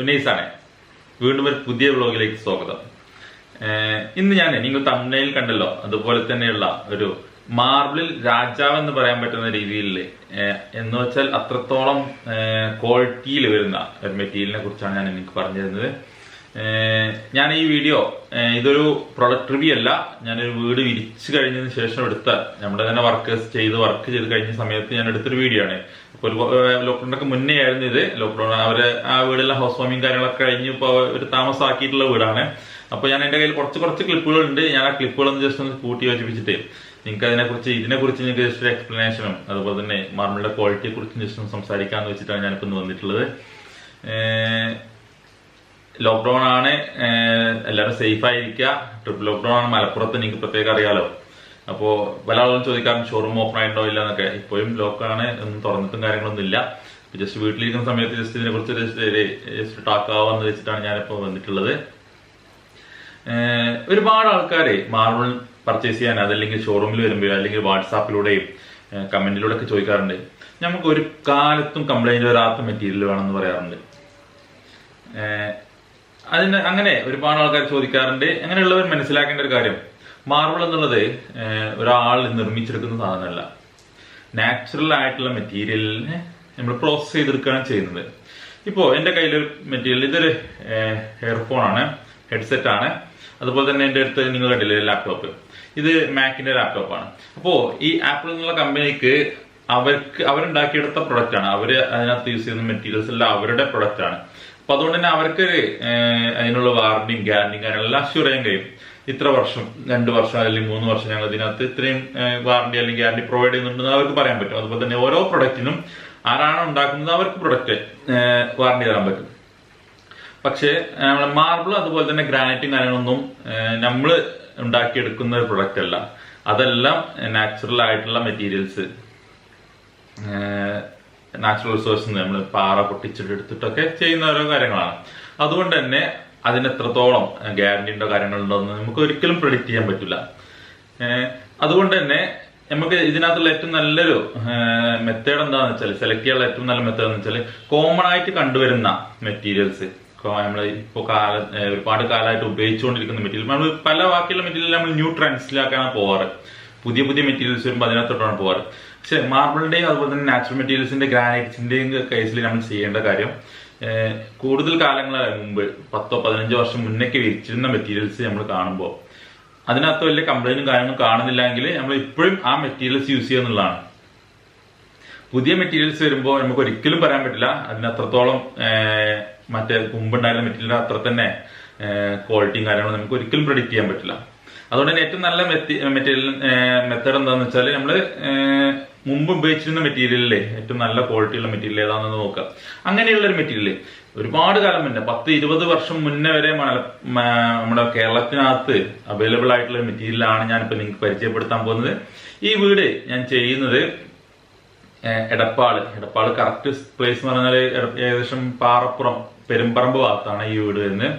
ഉന്നയിസാണ്. വീണ്ടും ഒരു പുതിയ വ്ലോഗിലേക്ക് സ്വാഗതം. ഇന്ന് ഞാൻ നിങ്ങൾ തമിഴ്നയിൽ കണ്ടല്ലോ, അതുപോലെ തന്നെയുള്ള ഒരു മാർബിളിൽ രാജാവ് എന്ന് പറയാൻ പറ്റുന്ന രീതിയിൽ എന്ന് വെച്ചാൽ അത്രത്തോളം ക്വാളിറ്റിയിൽ വരുന്ന ഒരു മെറ്റീരിയലിനെ കുറിച്ചാണ് ഞാൻ എനിക്ക് പറഞ്ഞു തരുന്നത്. ഞാൻ ഈ വീഡിയോ ഇതൊരു പ്രൊഡക്റ്റ് റിവ്യൂ അല്ല, ഞാനൊരു വീട് വിരിച്ചു കഴിഞ്ഞതിന് ശേഷം എടുത്ത നമ്മുടെ തന്നെ വർക്ക് ചെയ്ത് കഴിഞ്ഞ സമയത്ത് ഞാൻ എടുത്തൊരു വീഡിയോ ആണ്. അപ്പൊ ഒരു ലോക്ക്ഡൌണൊക്കെ മുന്നേ ആയിരുന്നു ഇത്. ലോക്ക്ഡൌൺ അവര് ആ വീടെല്ലാം ഹൗസ് വാമിങ് കാര്യങ്ങളൊക്കെ കഴിഞ്ഞ് ഇപ്പൊ ഒരു താമസമാക്കിയിട്ടുള്ള വീടാണ്. അപ്പൊ ഞാൻ എന്റെ കയ്യിൽ കുറച്ച് ക്ലിപ്പുകൾ ഉണ്ട്. ഞാൻ ആ ക്ലിപ്പുകളൊന്ന് ജസ്റ്റ് ഒന്ന് കൂട്ടി യോജിപ്പിച്ചിട്ട് നിങ്ങൾക്ക് ഇതിനെക്കുറിച്ച് നിങ്ങൾക്ക് ജസ്റ്റ് ഒരു എക്സ്പ്ലനേഷനും അതുപോലെ തന്നെ മാർബിളിന്റെ ക്വാളിറ്റിയെ കുറിച്ച് ജസ്റ്റ് ഒന്ന് സംസാരിക്കാന്ന് വെച്ചിട്ടാണ് ഞാനിപ്പോ ഇന്ന് വന്നിട്ടുള്ളത്. ലോക്ക്ഡൌൺ ആണ്, എല്ലാവരും സേഫ് ആയിരിക്കുക. ട്രിപ്പിൾ ലോക്ക്ഡൌൺ ആണ് മലപ്പുറത്ത്, നിങ്ങൾക്ക് പ്രത്യേകം അറിയാലോ. അപ്പോ പല ആളുകളും ചോദിക്കാം ഷോറൂം ഓപ്പൺ ആയിട്ടോ ഇല്ല എന്നൊക്കെ. ഇപ്പോഴും ലോക്കാണ്, ഒന്നും തുറന്നിട്ടും കാര്യങ്ങളൊന്നും ഇല്ല. ജസ്റ്റ് വീട്ടിലിരിക്കുന്ന സമയത്ത് ജസ്റ്റ് ഇതിനെ കുറിച്ച് ജസ്റ്റ് ടാക്കാവാന്ന് വെച്ചിട്ടാണ് ഞാനിപ്പോ വന്നിട്ടുള്ളത്. ഒരുപാട് ആൾക്കാര് മാർബിൾ പർച്ചേസ് ചെയ്യാൻ അതല്ലെങ്കിൽ ഷോറൂമിൽ വരുമ്പോൾ അല്ലെങ്കിൽ വാട്സാപ്പിലൂടെയും കമന്റിലൂടെ ഒക്കെ ചോദിക്കാറുണ്ട്, നമുക്ക് ഒരു കാലത്തും കംപ്ലൈന്റ് വരാത്ത മെറ്റീരിയൽ വേണമെന്ന് പറയാറുണ്ട്. അങ്ങനെ ഒരുപാട് ആൾക്കാർ ചോദിക്കാറുണ്ട്. അങ്ങനെയുള്ളവർ മനസ്സിലാക്കേണ്ട ഒരു കാര്യം, മാർബിൾ എന്നുള്ളത് ഒരാൾ നിർമ്മിച്ചെടുക്കുന്ന സാധനമല്ല. നാച്ചുറൽ ആയിട്ടുള്ള മെറ്റീരിയലിനെ നമ്മൾ പ്രോസസ് ചെയ്തെടുക്കുകയാണ് ചെയ്യുന്നത്. ഇപ്പോ എന്റെ കയ്യിലൊരു മെറ്റീരിയൽ, ഇതൊരു ഹെയർഫോൺ ആണ്, ഹെഡ്സെറ്റ് ആണ്. അതുപോലെ തന്നെ എന്റെ അടുത്ത് നിങ്ങൾ കണ്ടില്ലേ ലാപ്ടോപ്പ്, ഇത് മാക്കിന്റെ ലാപ്ടോപ്പാണ്. അപ്പോ ഈ ആപ്പിൾ എന്നുള്ള കമ്പനിക്ക് അവരുണ്ടാക്കിയെടുത്ത പ്രൊഡക്റ്റ് ആണ്. അവര് അതിനകത്ത് യൂസ് ചെയ്യുന്ന മെറ്റീരിയൽസ് എല്ലാം അവരുടെ പ്രൊഡക്റ്റ് ആണ്. അപ്പൊ അതുകൊണ്ട് തന്നെ അവർക്ക് അതിനുള്ള വാറന്റിയും ഗ്യാരണ്ടിയും കാര്യങ്ങളെല്ലാം അഷ്യൂർ ചെയ്യാൻ കഴിയും. ഇത്ര വർഷം, 2 വർഷം അല്ലെങ്കിൽ 3 വർഷം ഞങ്ങൾ ഇതിനകത്ത് ഇത്രയും വാറന്റി അല്ലെങ്കിൽ ഗ്യാരണ്ടി പ്രൊവൈഡ് ചെയ്യുന്നുണ്ടെന്ന് അവർക്ക് പറയാൻ പറ്റും. അതുപോലെ തന്നെ ഓരോ പ്രൊഡക്റ്റിനും ആരാണോ ഉണ്ടാക്കുന്നത് അവർക്ക് പ്രൊഡക്റ്റ് വാറന്റി തരാൻ പറ്റും. പക്ഷേ നമ്മളെ മാർബിൾ അതുപോലെ തന്നെ ഗ്രാനൈറ്റും കാര്യങ്ങളൊന്നും നമ്മൾ ഉണ്ടാക്കിയെടുക്കുന്ന ഒരു പ്രൊഡക്റ്റ് അല്ല. അതെല്ലാം നാച്ചുറൽ ആയിട്ടുള്ള മെറ്റീരിയൽസ്, നാച്ചുറൽ റിസോഴ്സ് നമ്മൾ പാറ പൊട്ടിച്ചെടുത്തിട്ടൊക്കെ ചെയ്യുന്ന ഓരോ കാര്യങ്ങളാണ്. അതുകൊണ്ട് തന്നെ അതിന് എത്രത്തോളം ഗ്യാരണ്ടിയുടെ കാര്യങ്ങളുണ്ടോ എന്ന് നമുക്ക് ഒരിക്കലും പ്രെഡിക്റ്റ് ചെയ്യാൻ പറ്റില്ല. അതുകൊണ്ട് തന്നെ നമുക്ക് ഇതിനകത്തുള്ള ഏറ്റവും നല്ലൊരു മെത്തേഡ് എന്താണെന്ന് വെച്ചാൽ, സെലക്ട് ചെയ്യാനുള്ള ഏറ്റവും നല്ല മെത്തേഡ് എന്ന് വെച്ചാൽ, കോമൺ ആയിട്ട് കണ്ടുവരുന്ന മെറ്റീരിയൽസ്, നമ്മൾ ഇപ്പോൾ ഒരുപാട് കാലമായിട്ട് ഉപയോഗിച്ചുകൊണ്ടിരിക്കുന്ന മെറ്റീരിയൽ, നമ്മൾ പല ബാക്കിയുള്ള മെറ്റീരിയൽ നമ്മൾ ന്യൂ ട്രെൻഡ്സിലാക്കാണ് പോവാറ്. പുതിയ മെറ്റീരിയൽസ് വരുമ്പോൾ അതിനകത്തോട്ടാണ് പോവാറ്. പക്ഷെ മാർബിളിന്റെയും അതുപോലെ തന്നെ നാച്ചുറൽ മെറ്റീരിയൽസിന്റെ ഗ്രാനൈറ്റ്സിന്റെയും കേസിൽ നമ്മൾ ചെയ്യേണ്ട കാര്യം, കൂടുതൽ കാലങ്ങൾ മുമ്പ് 10-15 വർഷം മുന്നേക്ക് വിരിച്ചിരുന്ന മെറ്റീരിയൽസ് നമ്മൾ കാണുമ്പോൾ അതിനകത്ത് വലിയ കംപ്ലൈന്റും കാര്യങ്ങളും കാണുന്നില്ലെങ്കിൽ നമ്മൾ ഇപ്പോഴും ആ മെറ്റീരിയൽസ് യൂസ് ചെയ്യുക എന്നുള്ളതാണ്. പുതിയ മെറ്റീരിയൽസ് വരുമ്പോൾ നമുക്ക് ഒരിക്കലും പറയാൻ പറ്റില്ല അതിനത്രത്തോളം മറ്റേ മുമ്പുണ്ടായിരുന്ന മെറ്റീരിയൽ അത്ര തന്നെ ക്വാളിറ്റിയും കാര്യങ്ങളും നമുക്ക് ഒരിക്കലും പ്രെഡിക്റ്റ് ചെയ്യാൻ പറ്റില്ല. അതുകൊണ്ട് തന്നെ ഏറ്റവും നല്ല മെത്തേഡ് എന്താണെന്ന് വെച്ചാൽ, നമ്മള് മുമ്പ് ഉപയോഗിച്ചിരുന്ന മെറ്റീരിയലിലെ ഏറ്റവും നല്ല ക്വാളിറ്റിയുള്ള മെറ്റീരിയൽ ഏതാണെന്ന് നോക്കുക. അങ്ങനെയുള്ള ഒരു മെറ്റീരിയൽ ഒരുപാട് കാലം മുന്നേ, 10-20 വർഷം മുന്നേ വരെ നമ്മുടെ കേരളത്തിനകത്ത് അവൈലബിൾ ആയിട്ടുള്ള ഒരു മെറ്റീരിയലാണ് ഞാനിപ്പോ നിങ്ങൾക്ക് പരിചയപ്പെടുത്താൻ പോകുന്നത്. ഈ വീട് ഞാൻ ചെയ്യുന്നത് എടപ്പാള് കറക്റ്റ് പ്ലേസ് എന്ന് പറഞ്ഞാൽ ഏകദേശം പാറപ്പുറം പെരുമ്പറമ്പ് ഭാഗത്താണ് ഈ വീട് വരുന്നത്.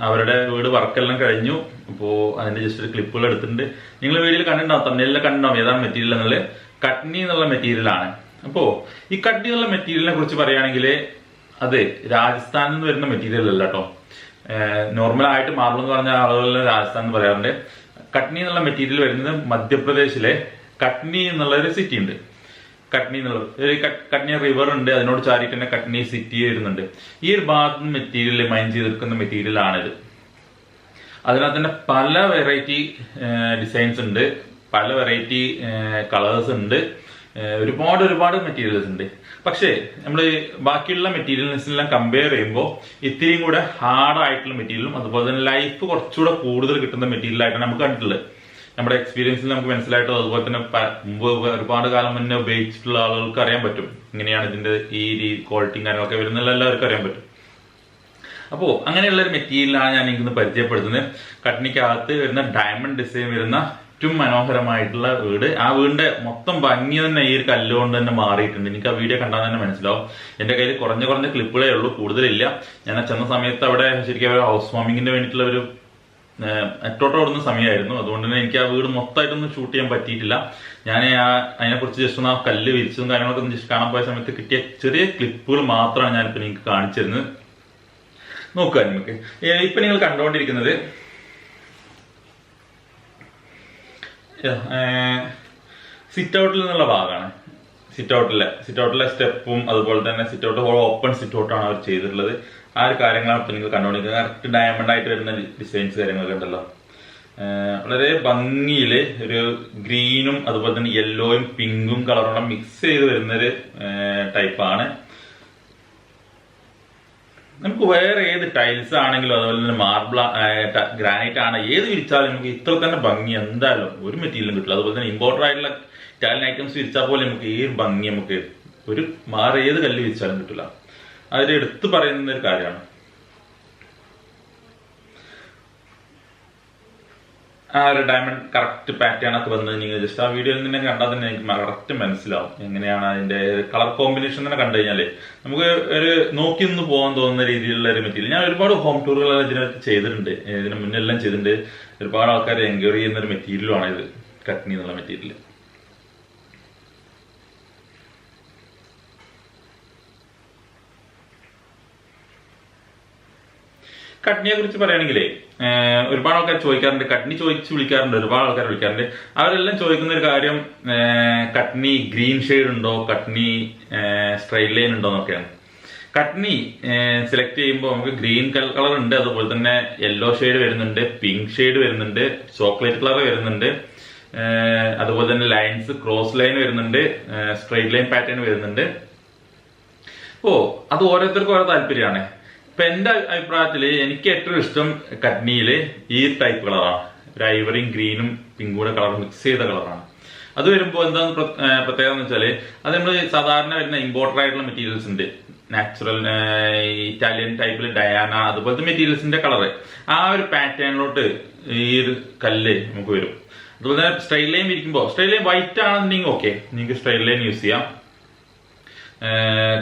അവരുടെ വീട് വർക്കെല്ലാം കഴിഞ്ഞു. അപ്പോ അതിന്റെ ജസ്റ്റ് ഒരു ക്ലിപ്പുകൾ എടുത്തിട്ടുണ്ട്. നിങ്ങൾ വീഡിയോയിൽ കണ്ടിട്ടുണ്ടാവും, തമിഴിലെല്ലാം കണ്ടിട്ടുണ്ടാവും ഏതാണ് മെറ്റീരിയൽ എന്നുള്ളത്. കട്നി എന്നുള്ള മെറ്റീരിയലാണ്. അപ്പോ ഈ കട്നി എന്നുള്ള മെറ്റീരിയലിനെ കുറിച്ച് പറയുകയാണെങ്കിൽ, അത് രാജസ്ഥാനിൽ നിന്ന് വരുന്ന മെറ്റീരിയൽ അല്ല കേട്ടോ. നോർമലായിട്ട് മാർബിൾ എന്ന് പറഞ്ഞ ആളുകളെല്ലാം രാജസ്ഥാൻ എന്ന് പറയാറുണ്ട്. കട്നി എന്നുള്ള മെറ്റീരിയൽ വരുന്നത് മധ്യപ്രദേശിലെ കട്നി എന്നുള്ള ഒരു സിറ്റി ഉണ്ട്. കട്നി എന്നുള്ള ഒരു കട്നി റിവർ ഉണ്ട്, അതിനോട് ചാരിട്ട് തന്നെ കട്നി സിറ്റി വരുന്നുണ്ട്. ഈ ഒരു ഭാഗത്ത് മെറ്റീരിയൽ മൈൻ ചെയ്തെടുക്കുന്ന മെറ്റീരിയൽ ആണിത്. അതിനകത്ത് തന്നെ പല വെറൈറ്റി ഡിസൈൻസ് ഉണ്ട്, പല വെറൈറ്റി കളേഴ്സ് ഉണ്ട്, ഒരുപാട് മെറ്റീരിയൽസ് ഉണ്ട്. പക്ഷേ നമ്മൾ ബാക്കിയുള്ള മെറ്റീരിയൽസിനെല്ലാം കമ്പയർ ചെയ്യുമ്പോൾ ഇത്തിരിയും കൂടെ ഹാർഡായിട്ടുള്ള മെറ്റീരിയലും അതുപോലെ തന്നെ ലൈഫ് കുറച്ചുകൂടെ കൂടുതൽ കിട്ടുന്ന മെറ്റീരിയൽ ആയിട്ടാണ് നമുക്ക് കണ്ടിട്ടുള്ളത്. നമ്മുടെ എക്സ്പീരിയൻസിൽ നമുക്ക് മനസ്സിലായിട്ടോ, അതുപോലെ തന്നെ മുമ്പ് ഒരുപാട് കാലം മുന്നേ ഉപയോഗിച്ചിട്ടുള്ള ആളുകൾക്ക് അറിയാൻ പറ്റും ഇങ്ങനെയാണ് ഇതിന്റെ ഈ ക്വാളിറ്റിയും കാര്യങ്ങളൊക്കെ വരുന്നുള്ള എല്ലാവർക്കും അറിയാൻ പറ്റും. അപ്പോ അങ്ങനെയുള്ള ഒരു മെറ്റീരിയലാണ് ഞാൻ ഇന്ന് പരിചയപ്പെടുത്തുന്നത്. കട്നിക്കകത്ത് വരുന്ന ഡയമണ്ട് ഡിസൈൻ വരുന്ന ഏറ്റവും മനോഹരമായിട്ടുള്ള വീട്. ആ വീടിന്റെ മൊത്തം ഭംഗി തന്നെ ഈ ഒരു കല്ലുകൊണ്ട് തന്നെ മാറിയിട്ടുണ്ട്. എനിക്ക് ആ വീഡിയോ കണ്ടാൽ തന്നെ മനസ്സിലാവും. എന്റെ കയ്യിൽ കുറഞ്ഞ ക്ലിപ്പുകളേ ഉള്ളൂ, കൂടുതലില്ല. ഞാൻ ചെന്ന സമയത്ത് അവിടെ ശരിക്കും ഹൗസ് വാമിങ്ങിന് വേണ്ടിയിട്ടുള്ള ഒരു ഓടുന്ന സമയമായിരുന്നു. അതുകൊണ്ട് തന്നെ എനിക്ക് ആ വീട് മൊത്തമായിട്ടൊന്നും ഷൂട്ട് ചെയ്യാൻ പറ്റിയിട്ടില്ല. ഞാൻ അതിനെക്കുറിച്ച് ജസ്റ്റ് ഒന്ന് ആ കല്ല് വിരിച്ചതും കാര്യങ്ങളൊക്കെ ഒന്ന് ജസ്റ്റ് കാണാൻ പോയ സമയത്ത് കിട്ടിയ ചെറിയ ക്ലിപ്പുകൾ മാത്രമാണ് ഞാനിപ്പോൾ നിങ്ങൾക്ക് കാണിച്ചു തരുന്നത്. നോക്കുക നിങ്ങൾക്ക്. ഇപ്പൊ നിങ്ങൾ കണ്ടുകൊണ്ടിരിക്കുന്നത് സിറ്റ് ഔട്ടിൽ നിന്നുള്ള ഭാഗമാണ്. സിറ്റ് ഔട്ടിലെ സ്റ്റെപ്പും അതുപോലെ തന്നെ സിറ്റ് ഔട്ട് ഓപ്പൺ സിറ്റ് ഔട്ടാണ് അവർ ചെയ്തിട്ടുള്ളത്. ആ ഒരു കാര്യങ്ങളാണ് ഇപ്പൊ നിങ്ങൾ കണ്ടുകൊണ്ടിരിക്കുന്നത്. കറക്റ്റ് ഡയമണ്ട് ആയിട്ട് വരുന്ന ഡിസൈൻസ് കാര്യങ്ങളൊക്കെ ഉണ്ടല്ലോ. വളരെ ഭംഗിയില് ഒരു ഗ്രീനും അതുപോലെ തന്നെ യെല്ലോയും പിങ്കും കളറും മിക്സ് ചെയ്ത് വരുന്നൊരു ടൈപ്പാണ്. നമുക്ക് വേറെ ഏത് ടൈൽസ് ആണെങ്കിലും അതുപോലെ തന്നെ മാർബിൾ ഗ്രാനൈറ്റ് ആണ് ഏത് വിരിച്ചാലും നമുക്ക് ഇത്ര തന്നെ ഭംഗി എന്തായാലും ഒരു മെറ്റീരിയലും കിട്ടില്ല. അതുപോലെ തന്നെ ഇമ്പോർട്ടഡ് ആയിട്ടുള്ള ഇറ്റാലിയൻ ഐറ്റംസ് വിരിച്ചാൽ പോലെ നമുക്ക് ഈ ഭംഗി നമുക്ക് ഒരു മാറി ഏത് കല്ല് വിരിച്ചാലും കിട്ടില്ല. അതിൽ എടുത്തു പറയുന്ന ഒരു കാര്യമാണ്. ആ ഒരു ഡയമണ്ട് കറക്റ്റ് പാറ്റേൺ ഒക്കെ വന്നത് നിങ്ങൾ ജസ്റ്റ് ആ വീഡിയോയിൽ തന്നെ കണ്ടാൽ തന്നെ എനിക്ക് കറക്റ്റ് മനസ്സിലാവും എങ്ങനെയാണ് അതിന്റെ കളർ കോമ്പിനേഷൻ തന്നെ കണ്ടു കഴിഞ്ഞാല് നമുക്ക് ഒരു നോക്കി ഒന്ന് പോകാൻ തോന്നുന്ന രീതിയിലുള്ള ഒരു മെറ്റീരിയൽ. ഞാൻ ഒരുപാട് ഹോം ടൂറുകൾ ഇതിനകത്ത് ചെയ്തിട്ടുണ്ട്, ഇതിന് മുന്നെല്ലാം ചെയ്തിട്ടുണ്ട്. ഒരുപാട് ആൾക്കാർ എൻക്വയറി ചെയ്യുന്ന ഒരു മെറ്റീരിയലുമാണ് ഇത്, കട്നി എന്നുള്ള മെറ്റീരിയൽ. കട്നിയെ കുറിച്ച് പറയുകയാണെങ്കിലേ ഒരുപാട് ആൾക്കാർ ചോദിക്കാറുണ്ട്, കട്നി ചോദിച്ച് വിളിക്കാറുണ്ട്, ഒരുപാട് ആൾക്കാർ വിളിക്കാറുണ്ട്. അവരെല്ലാം ചോദിക്കുന്ന ഒരു കാര്യം കട്നി ഗ്രീൻ ഷെയ്ഡ് ഉണ്ടോ, കട്നി സ്ട്രൈറ്റ് ലൈൻ ഉണ്ടോ എന്നൊക്കെയാണ്. കട്നി സെലക്ട് ചെയ്യുമ്പോൾ നമുക്ക് ഗ്രീൻ കളർ ഉണ്ട്, അതുപോലെ തന്നെ യെല്ലോ ഷെയ്ഡ് വരുന്നുണ്ട്, പിങ്ക് ഷെയ്ഡ് വരുന്നുണ്ട്, ചോക്ലേറ്റ് കളർ വരുന്നുണ്ട്, അതുപോലെ തന്നെ ലൈൻസ് ക്രോസ് ലൈൻ വരുന്നുണ്ട്, സ്ട്രൈറ്റ് ലൈൻ പാറ്റേൺ വരുന്നുണ്ട്. അത് ഓരോരുത്തർക്കും ഓരോ താല്പര്യമാണ്. ഇപ്പൊ എന്റെ അഭിപ്രായത്തില് എനിക്ക് ഏറ്റവും ഇഷ്ടം കട്നിയില് ഈ ടൈപ്പ് കളറാണ്. ഒരു ഐവറിയും ഗ്രീനും പിങ്കും കൂടെ കളർ മിക്സ് ചെയ്ത കളറാണ്. അത് വരുമ്പോൾ എന്താണ് പ്രത്യേകത എന്ന് വെച്ചാല് അത് നമ്മൾ സാധാരണ വരുന്ന ഇമ്പോർട്ടഡ് ആയിട്ടുള്ള മെറ്റീരിയൽസ് ഉണ്ട്, നാച്ചുറൽ ഇറ്റാലിയൻ ടൈപ്പിൽ ഡയാന അതുപോലത്തെ മെറ്റീരിയൽസിന്റെ കളറ് ആ ഒരു പാറ്റേണിലോട്ട് ഈ ഒരു കല്ല് നമുക്ക് വരും. അതുപോലെ തന്നെ സ്ട്രൈറ്റ് ലൈൻ ഇരിക്കുമ്പോൾ സ്ട്രൈറ്റ് ലൈൻ വൈറ്റ് ആണെന്നുണ്ടെങ്കിൽ ഓക്കെ, നിങ്ങൾക്ക് സ്ട്രൈറ്റ് ലൈൻ യൂസ് ചെയ്യാം,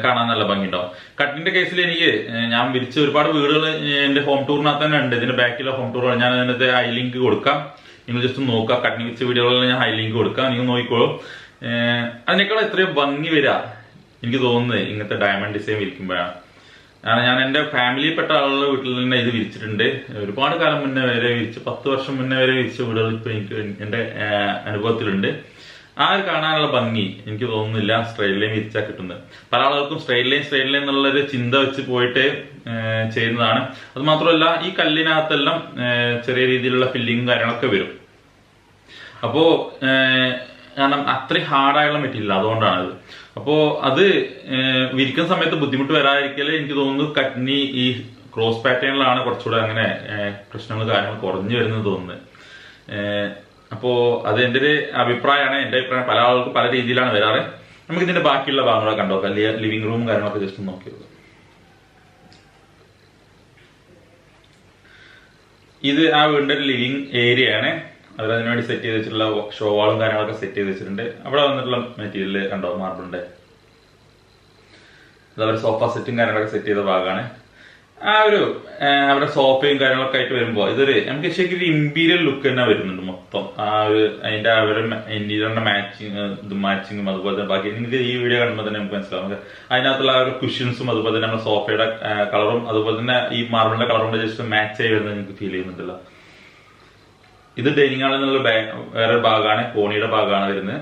കാണാൻ നല്ല ഭംഗിയുണ്ടാവും. കട്ടിന്റെ കേസിൽ എനിക്ക് ഞാൻ വിരിച്ച ഒരുപാട് വീടുകൾ എന്റെ ഹോം ടൂറിനകത്ത് തന്നെ ഉണ്ട്. ഇതിന്റെ ബാക്കിലുള്ള ഹോം ടൂറുകൾ ഞാൻ അതിനകത്ത് ഹൈ ലിങ്ക് കൊടുക്കാം, നിങ്ങൾ ജസ്റ്റ് നോക്കുക. കട്ടിന് വിരിച്ച വീഡിയോകളിൽ ഞാൻ ഹൈ ലിങ്ക് കൊടുക്കാം, നിങ്ങൾ നോക്കിക്കോളൂ. അതിനേക്കാൾ എത്രയോ ഭംഗി വരിക എനിക്ക് തോന്നുന്നത് ഇങ്ങനത്തെ ഡയമണ്ട് ഡിസൈൻ വിരിക്കുമ്പോഴാണ്. കാരണം ഞാൻ എന്റെ ഫാമിലിയിൽപ്പെട്ട ആളുകളുടെ വീട്ടിൽ തന്നെ ഇത് വിരിച്ചിട്ടുണ്ട്. ഒരുപാട് കാലം മുന്നേ വരെ വിരിച്ച് 10 വർഷം മുന്നേ വരെ വിരിച്ച വീടുകൾ ഇപ്പൊ എനിക്ക് എന്റെ അനുഭവത്തിലുണ്ട്. ആ ഒരു കാണാനുള്ള ഭംഗി എനിക്ക് തോന്നുന്നില്ല സ്ട്രൈറ്റ് ലൈൻ വിരിച്ചാൽ കിട്ടുന്നത്. പല ആളുകൾക്കും സ്ട്രൈറ്റ് ലൈൻ എന്നുള്ളൊരു ചിന്ത വെച്ച് പോയിട്ട് ചെയ്യുന്നതാണ്. അത് മാത്രമല്ല ഈ കല്ലിനകത്തെല്ലാം ചെറിയ രീതിയിലുള്ള ഫില്ലിങ്ങും കാര്യങ്ങളൊക്കെ വരും. അപ്പോ കാരണം അത്രയും ഹാർഡായുള്ള മെറ്റീരിയൽ അതുകൊണ്ടാണത്. അപ്പോ അത് വിരിക്കുന്ന സമയത്ത് ബുദ്ധിമുട്ട് വരാതിരിക്കല് എനിക്ക് തോന്നുന്നു കട്നി ഈ ക്രോസ് പാറ്റേണിലാണ് കുറച്ചുകൂടെ അങ്ങനെ പ്രശ്നങ്ങൾ കാര്യങ്ങൾ കുറഞ്ഞു വരുന്നത് തോന്നുന്നത്. അപ്പോ അത് എന്റെ ഒരു അഭിപ്രായമാണ്. എന്റെ അഭിപ്രായം പല ആളുകൾക്കും പല രീതിയിലാണ് വരാറ്. നമുക്ക് ഇതിന്റെ ബാക്കിയുള്ള ഭാഗങ്ങളൊക്കെ കണ്ടോക്കാം. ലിവിംഗ് റൂം കാര്യങ്ങളൊക്കെ ജസ്റ്റ് നോക്കിയത്. ഇത് ആ വീടിന്റെ ഒരു ലിവിംഗ് ഏരിയ ആണ്. അവർ അതിനുവേണ്ടി സെറ്റ് ചെയ്ത് വെച്ചിട്ടുള്ള ഷോവാളും കാര്യങ്ങളൊക്കെ സെറ്റ് ചെയ്ത് വെച്ചിട്ടുണ്ട്. അവിടെ വന്നിട്ടുള്ള മെറ്റീരിയൽ കണ്ടോ, മാർബിളിന്റെ. അത് അവർ സോഫ സെറ്റും കാര്യങ്ങളൊക്കെ സെറ്റ് ചെയ്ത ഭാഗമാണ്. ആ ഒരു അവരുടെ സോഫയും കാര്യങ്ങളൊക്കെ ആയിട്ട് വരുമ്പോ ഇതൊരു നമുക്ക് ശരിക്കും ഒരു ഇമ്പീരിയൽ ലുക്ക് തന്നെ വരുന്നുണ്ട് മൊത്തം. ആ ഒരു അതിന്റെ അവരുടെ ഇന്റീരിയറിന്റെ മാച്ചിങ്ങും അതുപോലെ തന്നെ ബാക്കി നിങ്ങൾക്ക് ഈ വീഡിയോ കാണുമ്പോൾ തന്നെ നമുക്ക് മനസ്സിലാവും. നമുക്ക് അതിനകത്തുള്ള ആ ഒരു കുഷ്യൻസും അതുപോലെ തന്നെ നമ്മുടെ സോഫയുടെ കളറും അതുപോലെ തന്നെ ഈ മാർബിളിന്റെ കളറും കൂടെ ജസ്റ്റ് മാച്ച് ആയി വരുന്നത് നിങ്ങൾക്ക് ഫീൽ ചെയ്യുന്നുണ്ടല്ലോ. ഇത് ഡൈനിങ് ഹാളിൽ നിന്നുള്ള വേറെ ഭാഗമാണ്, കോണിയുടെ ഭാഗമാണ് വരുന്നത്.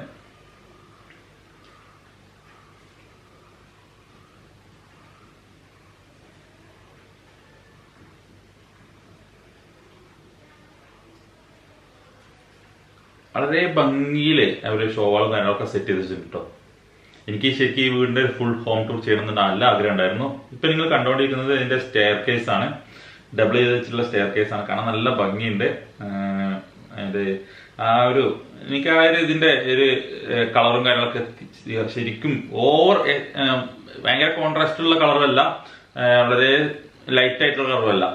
വളരെ ഭംഗിയില് അവര് ഷോവാളും കാര്യങ്ങളൊക്കെ സെറ്റ് ചെയ്ത് വെച്ചിട്ടുണ്ട് കേട്ടോ. എനിക്ക് ശരിക്കും ഈ വീടിന്റെ ഫുൾ ഹോം ടൂർ ചെയ്യണമെന്ന് നല്ല ആഗ്രഹം ഉണ്ടായിരുന്നു. ഇപ്പൊ നിങ്ങൾ കണ്ടുകൊണ്ടിരിക്കുന്നത് ഇതിന്റെ സ്റ്റെയർ കേസ് ആണ്, ഡബിൾ ചെയ്ത് വെച്ചിട്ടുള്ള സ്റ്റെയർ കേസ് ആണ്. കാണാൻ നല്ല ഭംഗിയുണ്ട്. അതിന്റെ ആ ഒരു എനിക്ക് ആ ഒരു ഇതിന്റെ ഒരു കളറും കാര്യങ്ങളൊക്കെ ശരിക്കും ഭയങ്കര കോൺട്രാസ്റ്റ് ഉള്ള കളറുമല്ല, വളരെ ലൈറ്റ് ആയിട്ടുള്ള കളറുമല്ല.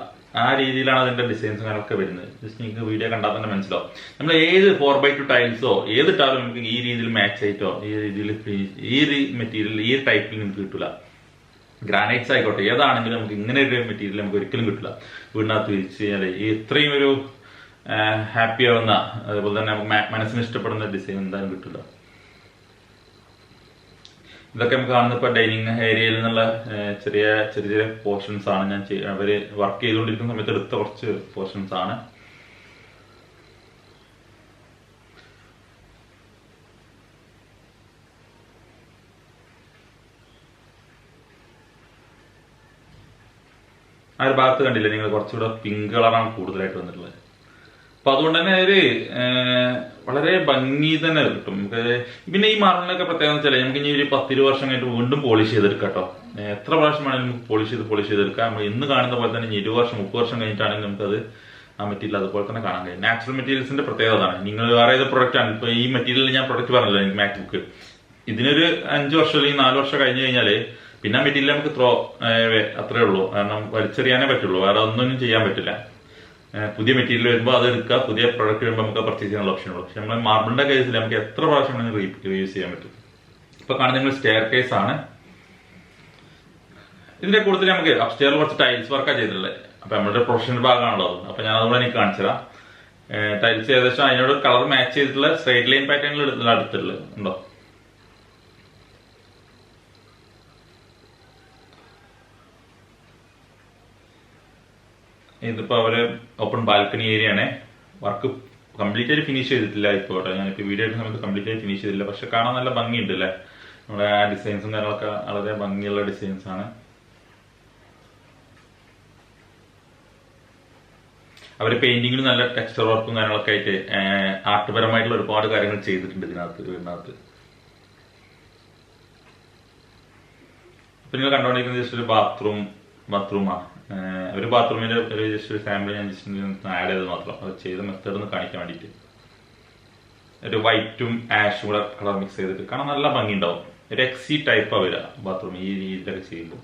ആ രീതിയിലാണ് അതിന്റെ ഡിസൈൻസും കാര്യങ്ങളൊക്കെ വരുന്നത്. ജസ്റ്റ് നിങ്ങൾക്ക് വീഡിയോ കണ്ടാൽ തന്നെ മനസ്സിലാവും. നമ്മൾ ഏത് 4x2 ടൈൽസോ ഏതിട്ടാലും നമുക്ക് ഈ രീതിയിൽ മാച്ച് ആയിട്ടോ ഈ രീതിയിൽ ഈ മെറ്റീരിയൽ ഈ ടൈപ്പിൽ നമുക്ക് കിട്ടില്ല. ഗ്രാനൈറ്റ്സ് ആയിക്കോട്ടെ ഏതാണെങ്കിലും നമുക്ക് ഇങ്ങനെ ഒരു മെറ്റീരിയൽ നമുക്ക് ഒരിക്കലും കിട്ടില്ല. വീടിനകത്ത് വിരിച്ച് കഴിഞ്ഞാൽ ഇത്രയും ഒരു ഹാപ്പി ആവുന്ന അതുപോലെ തന്നെ നമുക്ക് മനസ്സിന് ഇഷ്ടപ്പെടുന്ന ഡിസൈൻ എന്തായാലും കിട്ടില്ല. ഇതൊക്കെ നമുക്ക് കാണുന്ന ഇപ്പോൾ ഡൈനിങ് ഏരിയയിൽ നിന്നുള്ള ചെറിയ ചെറിയ പോർഷൻസ് ആണ് ഞാൻ അവര് വർക്ക് ചെയ്തുകൊണ്ടിരിക്കുന്ന സമയത്ത് എടുത്ത കുറച്ച് പോർഷൻസ് ആണ്. ആ ഒരു ഭാഗത്ത് കണ്ടില്ലേ നിങ്ങൾ, കുറച്ചുകൂടെ പിങ്ക് കളറാണ് കൂടുതലായിട്ട് വന്നിട്ടുള്ളത്. അപ്പൊ അതുകൊണ്ട് തന്നെ ഒരു വളരെ ഭംഗി തന്നെ കിട്ടും നമുക്ക്. പിന്നെ ഈ മാർബിളിനൊക്കെ പ്രത്യേകത വെച്ചാൽ നമുക്ക് ഇനി ഒരു 10-20 വർഷം കഴിഞ്ഞിട്ട് വീണ്ടും പോളിഷ് ചെയ്തെടുക്കാം കേട്ടോ. എത്ര പ്രാവശ്യം വേണമെങ്കിലും നമുക്ക് പോളിഷ് ചെയ്തെടുക്കാം. നമ്മൾ ഇന്ന് കാണുന്ന പോലെ തന്നെ 20 വർഷം 30 വർഷം കഴിഞ്ഞിട്ടാണെങ്കിൽ നമുക്കത് ആ മെറ്റീരിയൽ അതുപോലെ തന്നെ കാണാൻ കഴിയും. നാച്ചുറൽ മെറ്റീരിയൽസിന്റെ പ്രത്യേകത ആണ്. നിങ്ങൾ വേറെ ഏത് പ്രൊഡക്റ്റ് ആണ്, ഇപ്പൊ ഈ മെറ്റീരിയൽ ഞാൻ പ്രൊഡക്റ്റ് പറഞ്ഞല്ലോ, എനിക്ക് മാക് ബുക്ക്, ഇതിനൊരു 5 വർഷം അല്ലെങ്കിൽ 4 വർഷം കഴിഞ്ഞ് കഴിഞ്ഞാല് പിന്നെ ആ മെറ്റീരിയൽ നമുക്ക് അത്രേ ഉള്ളൂ. കാരണം വലിച്ചെറിയാനേ പറ്റുള്ളൂ, വേറെ ഒന്നും ചെയ്യാൻ പറ്റില്ല. പുതിയ മെറ്റീരിയൽ വരുമ്പോൾ അത് എടുക്കുക, പുതിയ പ്രൊഡക്റ്റ് വരുമ്പോൾ നമുക്ക് പർച്ചേസ് ചെയ്യാനുള്ള ഓപ്ഷൻ ഉള്ളൂ. പക്ഷെ നമ്മൾ മാർബിളിന്റെ കേസിൽ നമുക്ക് എത്ര പ്രാവശ്യം റീയൂസ് ചെയ്യാൻ പറ്റും. ഇപ്പൊ കാണുന്ന നിങ്ങൾ സ്റ്റെയർ കേസ് ആണ്. ഇതിന്റെ കൂടുതൽ നമുക്ക് അപ്സ്റ്റെയറിൽ കുറച്ച് ടൈൽസ് വർക്കാണ് ചെയ്തിട്ടുള്ളത്. അപ്പൊ നമ്മുടെ പ്രൊഫഷണൽ ഭാഗമാണല്ലോ അത്. അപ്പൊ ഞാൻ അതുപോലെ എനിക്ക് കാണിച്ചു തരാം. ടൈൽസ് ഏകദേശം അതിനോട് കളർ മാച്ച് ചെയ്തിട്ടുള്ള സ്ട്രൈറ്റ് ലൈൻ പാറ്റേണിൽ എടുത്തിട്ടുള്ളത് ഉണ്ടോ. ഇതിപ്പോ അവര് ഓപ്പൺ ബാൽക്കണി ഏരിയ ആണ്. വർക്ക് കംപ്ലീറ്റ് ആയിട്ട് ഫിനിഷ് ചെയ്തിട്ടില്ല ഇപ്പോൾ. ഞാനിപ്പോ വീഡിയോ എടുക്കുന്ന സമയത്ത് കംപ്ലീറ്റ് ആയിട്ട് ഫിനിഷ് ചെയ്തില്ല. പക്ഷെ കാണാൻ നല്ല ഭംഗിയുണ്ട് അല്ലേ. നമ്മുടെ ആ ഡിസൈൻസും കാര്യങ്ങളൊക്കെ വളരെ ഭംഗിയുള്ള ഡിസൈൻസ് ആണ്. അവര് പെയിന്റിങ്ങിൽ നല്ല ടെക്സ്ചർ വർക്കും കാര്യങ്ങളൊക്കെ ആയിട്ട് ആർട്ട്പരമായിട്ടുള്ള ഒരുപാട് കാര്യങ്ങൾ ചെയ്തിട്ടുണ്ട് വീടിനകത്ത്. അപ്പൊ നിങ്ങൾ കണ്ടുകൊണ്ടിരിക്കുന്നത് ജസ്റ്റ് ഒരു ബാത്റൂമാണ്. ഒരു ബാത്റൂമിന്റെ ഒരു ജസ്റ്റ് ഒരു സാമ്പിൾ ഞാൻ ജസ്റ്റ് ആഡ് ചെയ്ത് മാത്രം, അത് ചെയ്ത മെത്തേഡ് ഒന്ന് കാണിക്കാൻ വേണ്ടിയിട്ട്. ഒരു വൈറ്റും ആഷും കൂടെ കളർ മിക്സ് ചെയ്തിട്ട് കാണാൻ നല്ല ഭംഗി ഉണ്ടാവും. ഒരു എക്സി ടൈപ്പ് വരിക ബാത്റൂം ഈ രീതിയിലൊക്കെ ചെയ്യുമ്പോൾ.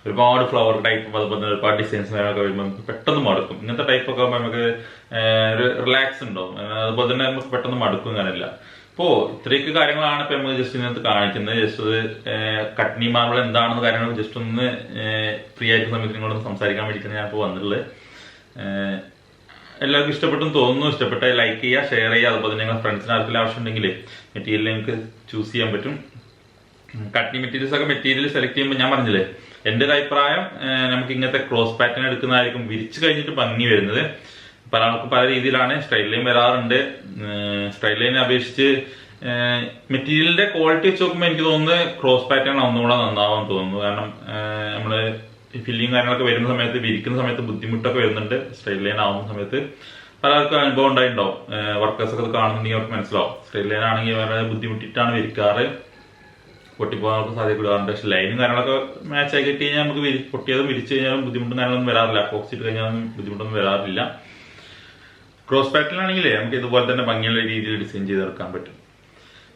ഒരുപാട് ഫ്ലവർ ടൈപ്പ് അതുപോലെ ഒരുപാട് ഡിസൈൻസ് കാര്യങ്ങളൊക്കെ വരുമ്പോൾ നമുക്ക് പെട്ടെന്ന് മടുക്കും. ഇങ്ങനത്തെ ടൈപ്പ് ഒക്കെ ആകുമ്പോൾ നമുക്ക് ഒരു റിലാക്സ് ഉണ്ടാവും. അതുപോലെ തന്നെ നമുക്ക് പെട്ടെന്ന് മടുക്കും അങ്ങനെയല്ല. ഇപ്പോ ഇത്രയൊക്കെ കാര്യങ്ങളാണ് ഇപ്പൊ നമ്മൾ ജസ്റ്റ് ഇതിനകത്ത് കാണിക്കുന്നത്. ജസ്റ്റ് അത് കട്നി മാർബിൾ എന്താണെന്ന് കാര്യങ്ങൾ ജസ്റ്റ് ഒന്ന് ഫ്രീ ആയിട്ടുള്ള സമയത്ത് നിങ്ങളൊന്ന് സംസാരിക്കാൻ വേണ്ടിയിട്ടാണ് ഞാൻ ഇപ്പോൾ വന്നിട്ടുള്ളത്. എല്ലാവർക്കും ഇഷ്ടപ്പെട്ടെന്ന് തോന്നുന്നു. ഇഷ്ടപ്പെട്ട ലൈക്ക് ചെയ്യുക, ഷെയർ ചെയ്യുക. അതുപോലെ നിങ്ങളുടെ ഫ്രണ്ട്സിന് ആർക്കെങ്കിലും ആവശ്യമുണ്ടെങ്കിൽ മെറ്റീരിയൽ നിങ്ങൾക്ക് ചൂസ് ചെയ്യാൻ പറ്റും. കട്നി മെറ്റീരിയൽസ് ഒക്കെ മെറ്റീരിയൽ സെലക്ട് ചെയ്യുമ്പോൾ ഞാൻ പറഞ്ഞില്ലേ, എന്റെ ഒരു അഭിപ്രായം നമുക്ക് ഇങ്ങനത്തെ ക്രോസ് പാറ്റേൺ എടുക്കുന്നതായിരിക്കും വിരിച്ചു കഴിഞ്ഞിട്ട് ഭംഗി വരുന്നത്. പല ആൾക്കും പല രീതിയിലാണ് സ്ട്രൈറ്റ് ലൈൻ വരാറുണ്ട്. സ്ട്രൈറ്റ് ലൈനെ അപേക്ഷിച്ച് മെറ്റീരിയലിന്റെ ക്വാളിറ്റി വെച്ച് നോക്കുമ്പോൾ എനിക്ക് തോന്നുന്നത് ക്രോസ് പാറ്റേൺ ഒന്നുകൂടെ നന്നാവാൻ തോന്നുന്നു. കാരണം നമ്മള് ഫില്ലിങ് കാര്യങ്ങളൊക്കെ വരുന്ന സമയത്ത് വിരിക്കുന്ന സമയത്ത് ബുദ്ധിമുട്ടൊക്കെ വരുന്നുണ്ട്. സ്ട്രൈറ്റ് ലൈൻ ആവുന്ന സമയത്ത് പലർക്കും അനുഭവം ഉണ്ടായിട്ടുണ്ടാവും. വർക്കേഴ്സ് ഒക്കെ കാണുന്നുണ്ടെങ്കിൽ അവർക്ക് മനസ്സിലാവും. സ്ട്രൈറ്റ് ലൈൻ ആണെങ്കിൽ വളരെ ബുദ്ധിമുട്ടിട്ടാണ് വിരിക്കാറ്, പൊട്ടിപ്പോകാനൊക്കെ സാധ്യതപ്പെടാറുണ്ട്. പക്ഷെ ലൈനും കാര്യങ്ങളൊക്കെ മാച്ച് ആക്കി കിട്ടി കഴിഞ്ഞാൽ നമുക്ക് പൊട്ടിയതും വിരിച്ചു കഴിഞ്ഞാലും ബുദ്ധിമുട്ടും കാര്യങ്ങളൊന്നും വരാറില്ല. അപ്പോക്സിറ്റ് കഴിഞ്ഞാലും ബുദ്ധിമുട്ടൊന്നും വരാറില്ല. ക്രോസ് പാറ്റേൺ ആണെങ്കിലേ നമുക്ക് ഇതുപോലെ തന്നെ ഭംഗിയുള്ള രീതിയിൽ ഡിസൈൻ ചെയ്തെടുക്കാൻ പറ്റും.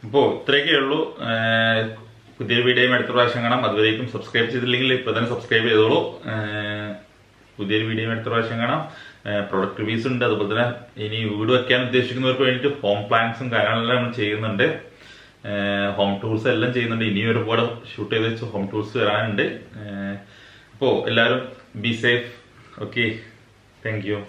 അപ്പോൾ ഇത്രയൊക്കെ ഉള്ളൂ. പുതിയൊരു വീഡിയോയും അടുത്ത പ്രാവശ്യം കാണാം. അതുവരേക്കും സബ്സ്ക്രൈബ് ചെയ്തില്ലെങ്കിൽ ഇപ്പൊ തന്നെ സബ്സ്ക്രൈബ് ചെയ്തോളൂ. പുതിയൊരു വീഡിയോയും അടുത്ത പ്രാവശ്യം കാണാം. പ്രൊഡക്റ്റ് റിവ്യൂസ് ഉണ്ട്. അതുപോലെ തന്നെ ഇനി വീട് വെക്കാൻ ഉദ്ദേശിക്കുന്നവർക്ക് വേണ്ടിയിട്ട് ഹോം പ്ലാൻസും കാര്യങ്ങളെല്ലാം നമ്മൾ ചെയ്യുന്നുണ്ട്. ഹോം ടൂൾസ് എല്ലാം ചെയ്യുന്നുണ്ട്. ഇനിയും ഒരുപാട് ഷൂട്ട് ചെയ്ത് വെച്ച് ഹോം ടൂൾസ് വരാനുണ്ട്. അപ്പോൾ എല്ലാവരും be safe. Okay, thank you.